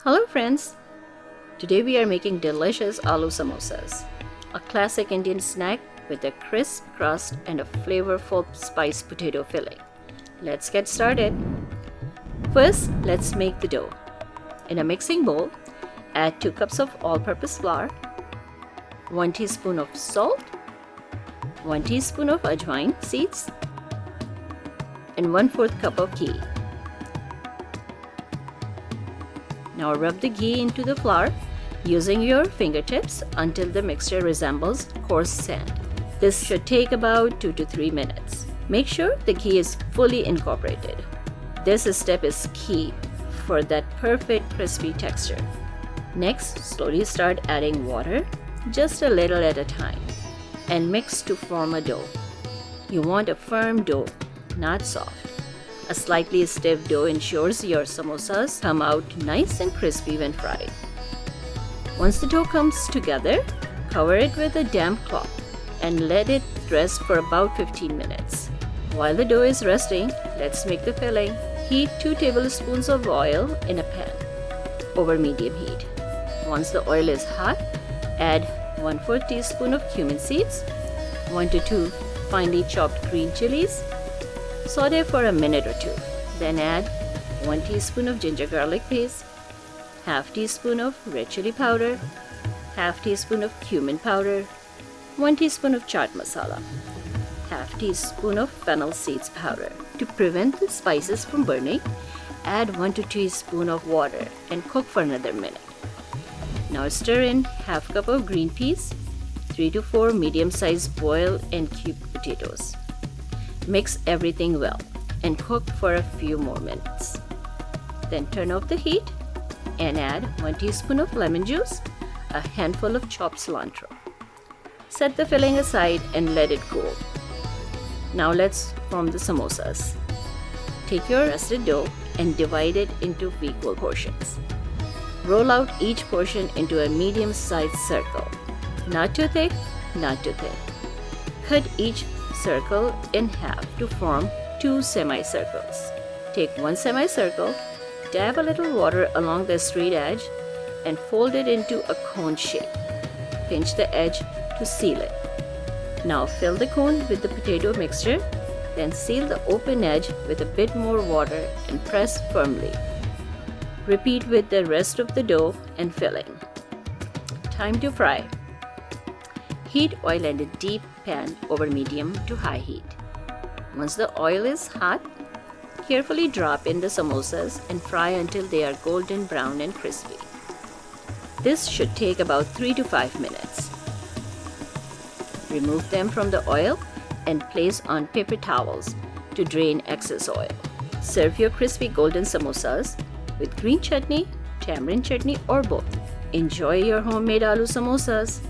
Hello friends! Today we are making delicious aloo samosas, a classic Indian snack with a crisp crust and a flavorful spiced potato filling. Let's get started. First, let's make the dough. In a mixing bowl, add 2 cups of all-purpose flour, 1 teaspoon of salt, 1 teaspoon of Ajwain seeds, and 1/4 cup of ghee. Now rub the ghee into the flour using your fingertips until the mixture resembles coarse sand. This should take about 2 to 3 minutes. Make sure the ghee is fully incorporated. This step is key for that perfect crispy texture. Next, slowly start adding water, just a little at a time, and mix to form a dough. You want a firm dough, not soft. A slightly stiff dough ensures your samosas come out nice and crispy when fried. Once the dough comes together, cover it with a damp cloth and let it rest for about 15 minutes. While the dough is resting, let's make the filling. Heat 2 tablespoons of oil in a pan over medium heat. Once the oil is hot, add 1/4 teaspoon of cumin seeds, 1 to 2 finely chopped green chilies. Saute for a minute or 2. Then add 1 teaspoon of ginger garlic paste, half teaspoon of red chili powder, half teaspoon of cumin powder, 1 teaspoon of chaat masala, half teaspoon of fennel seeds powder. To prevent the spices from burning, add 1 to 2 teaspoon of water and cook for another minute. Now stir in half cup of green peas, 3 to 4 medium-sized boiled and cubed potatoes. Mix everything well and cook for a few more minutes. Then turn off the heat and add 1 teaspoon of lemon juice, a handful of chopped cilantro. Set the filling aside and let it cool. Now let's form the samosas. Take your rested dough and divide it into equal portions. Roll out each portion into a medium-sized circle. Not too thick, not too thin. Cut each circle in half to form 2 semicircles. Take 1 semicircle, dab a little water along the straight edge, and fold it into a cone shape. Pinch the edge to seal it. Now fill the cone with the potato mixture, then seal the open edge with a bit more water and press firmly. Repeat with the rest of the dough and filling. Time to fry. Heat oil in a deep pan over medium to high heat. Once the oil is hot, carefully drop in the samosas and fry until they are golden brown and crispy. This should take about 3 to 5 minutes. Remove them from the oil and place on paper towels to drain excess oil. Serve your crispy golden samosas with green chutney, tamarind chutney, or both. Enjoy your homemade aloo samosas.